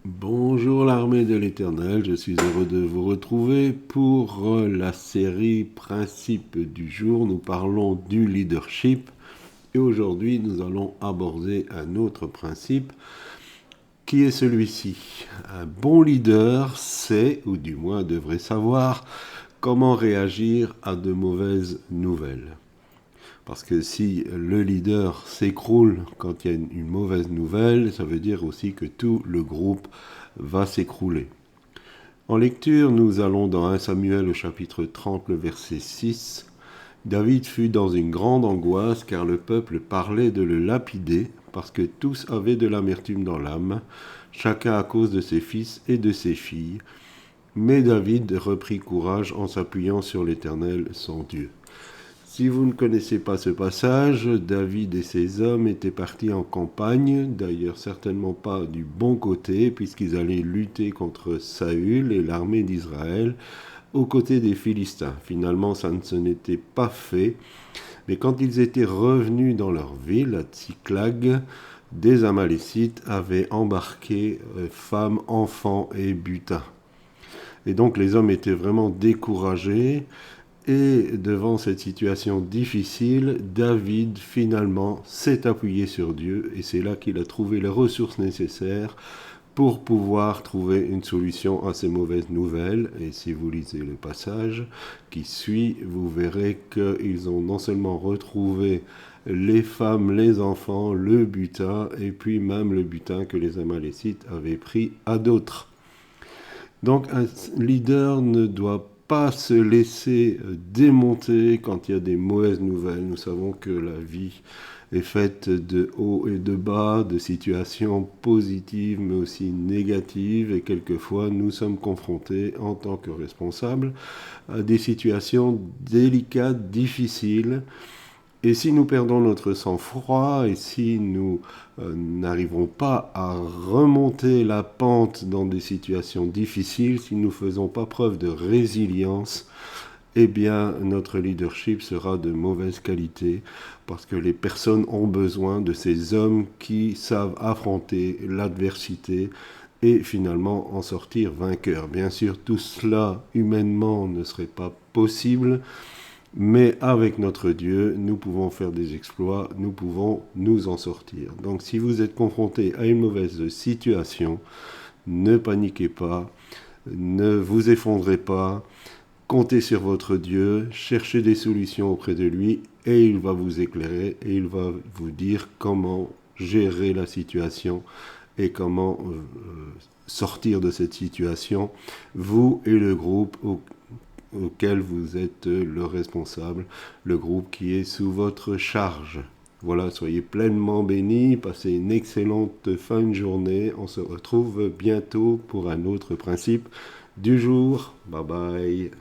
Bonjour l'armée de l'Éternel, je suis heureux de vous retrouver pour la série Principes du jour. Nous parlons du leadership et aujourd'hui nous allons aborder un autre principe qui est celui-ci. Un bon leader sait, ou du moins devrait savoir, comment réagir à de mauvaises nouvelles. Parce que si le leader s'écroule quand il y a une mauvaise nouvelle, ça veut dire aussi que tout le groupe va s'écrouler. En lecture, nous allons dans 1 Samuel au chapitre 30, le verset 6. David fut dans une grande angoisse car le peuple parlait de le lapider parce que tous avaient de l'amertume dans l'âme, chacun à cause de ses fils et de ses filles. Mais David reprit courage en s'appuyant sur l'Éternel, son Dieu. Si vous ne connaissez pas ce passage, David et ses hommes étaient partis en campagne, d'ailleurs certainement pas du bon côté, puisqu'ils allaient lutter contre Saül et l'armée d'Israël aux côtés des Philistins. Finalement, ça ne se n'était pas fait, mais quand ils étaient revenus dans leur ville, à Tsiklag, des Amalécites avaient embarqué femmes, enfants et butins. Et donc les hommes étaient vraiment découragés. Et devant cette situation difficile, David finalement s'est appuyé sur Dieu et c'est là qu'il a trouvé les ressources nécessaires pour pouvoir trouver une solution à ces mauvaises nouvelles. Et si vous lisez le passage qui suit, vous verrez qu'ils ont non seulement retrouvé les femmes, les enfants, le butin, et puis même le butin que les Amalécites avaient pris à d'autres. Donc un leader ne doit pas se laisser démonter quand il y a des mauvaises nouvelles. Nous savons que la vie est faite de hauts et de bas, de situations positives mais aussi négatives et quelquefois nous sommes confrontés en tant que responsables à des situations délicates, difficiles. Et si nous perdons notre sang-froid et si nous n'arrivons pas à remonter la pente dans des situations difficiles, si nous ne faisons pas preuve de résilience, eh bien notre leadership sera de mauvaise qualité parce que les personnes ont besoin de ces hommes qui savent affronter l'adversité et finalement en sortir vainqueurs. Bien sûr, tout cela humainement ne serait pas possible, mais avec notre Dieu, nous pouvons faire des exploits, nous pouvons nous en sortir. Donc si vous êtes confronté à une mauvaise situation, ne paniquez pas, ne vous effondrez pas, comptez sur votre Dieu, cherchez des solutions auprès de lui et il va vous éclairer et il va vous dire comment gérer la situation et comment sortir de cette situation, vous et le groupe auquel vous êtes le responsable, le groupe qui est sous votre charge. Voilà, soyez pleinement bénis, passez une excellente fin de journée. On se retrouve bientôt pour un autre principe du jour. Bye bye.